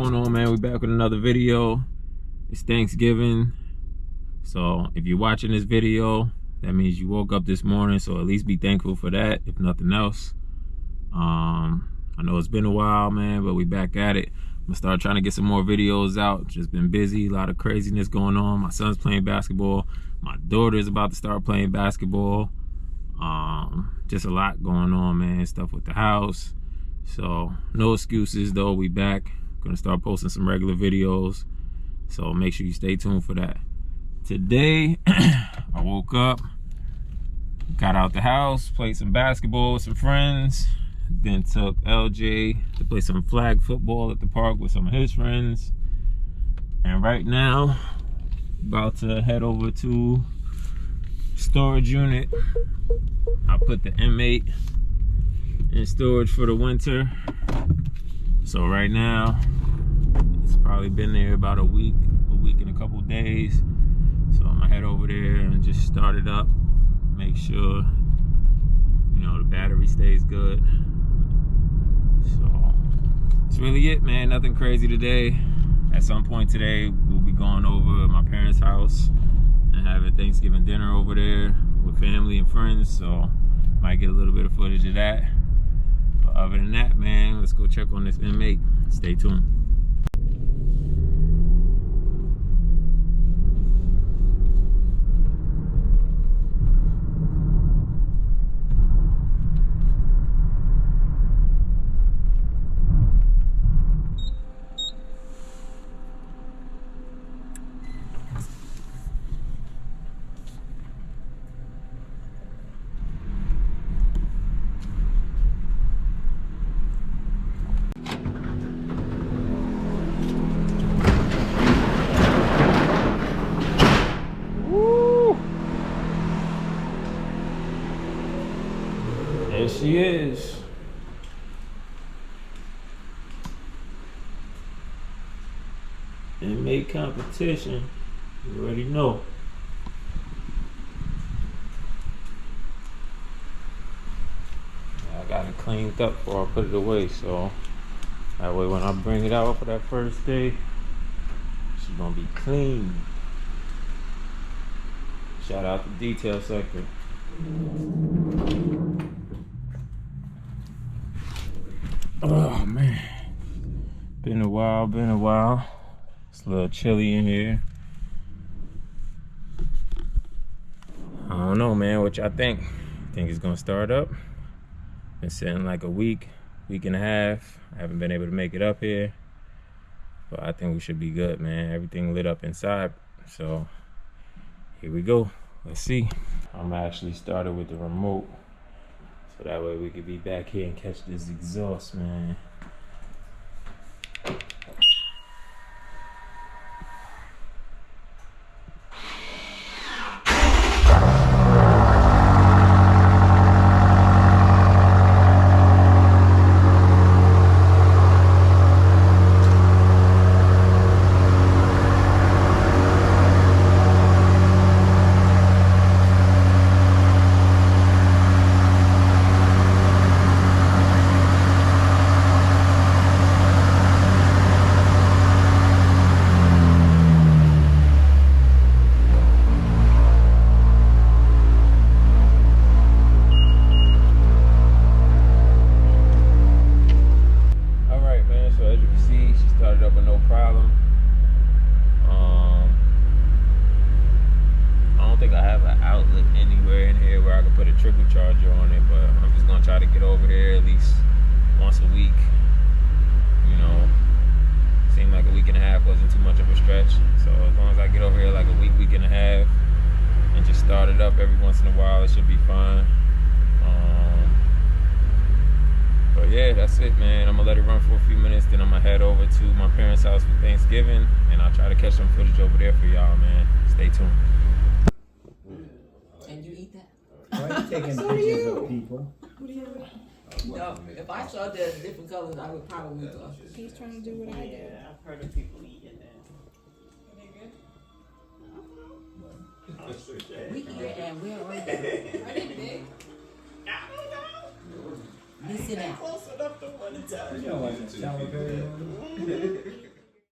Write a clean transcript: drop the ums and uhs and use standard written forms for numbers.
going on, man? We back with another video. It's Thanksgiving, so if you're watching this video, that means you woke up this morning, so at least be thankful for that, if nothing else. I know it's been a while, man, but we back at it. I'm gonna start trying to get some more videos out. Just been busy, a lot of craziness going on. My son's playing basketball. My daughter's about to start playing basketball. Just a lot going on, man. Stuff with the house. So no excuses though, we back. Gonna start posting some regular videos, so make sure you stay tuned for that. Today I woke up, got out the house, played some basketball with some friends, then took LJ to play some flag football at the park with some of his friends, and right now about to head over to storage unit. I put the M8 in storage for the winter, so right now it's probably been there about a week and a couple days. So I'm gonna head over there and just start it up, make sure the battery stays good. So that's really it, man. Nothing crazy today. At some point today we'll be going over my parents' house and having Thanksgiving dinner over there with family and friends, so might get a little bit of footage of that. But other than that, man, let's go check on this M8. Stay tuned. There she is. Inmate competition. You already know. I got it cleaned up before I put it away, so that way when I bring it out for that first day, she's gonna be clean. Shout out to detail sector. Oh man, been a while. It's a little chilly in here. I don't know, man, what y'all think? Think it's gonna start up? Been sitting like a week and a half. I haven't been able to make it up here, but I think we should be good, man. Everything lit up inside, so here we go. Let's see. I'm actually started with the remote, so that way we could be back here and catch this exhaust, man. Trickle charger on it, but I'm just gonna try to get over here at least once a week. Seemed like a week and a half wasn't too much of a stretch, so as long as I get over here like a week and a half and just start it up every once in a while, it should be fine. But yeah, that's it, man. I'm gonna let it run for a few minutes, then I'm gonna head over to my parents' house for Thanksgiving, and I'll try to catch some footage over there for y'all, man. Stay tuned. And you eat that? Why are you taking pictures of people? No, if I saw the different colors, I would probably go. He's trying to do what I do. Yeah, I've heard of people eating that. We here and we're already. Are they big? Listen out. Close enough. You don't watch that Tyler Perry movie?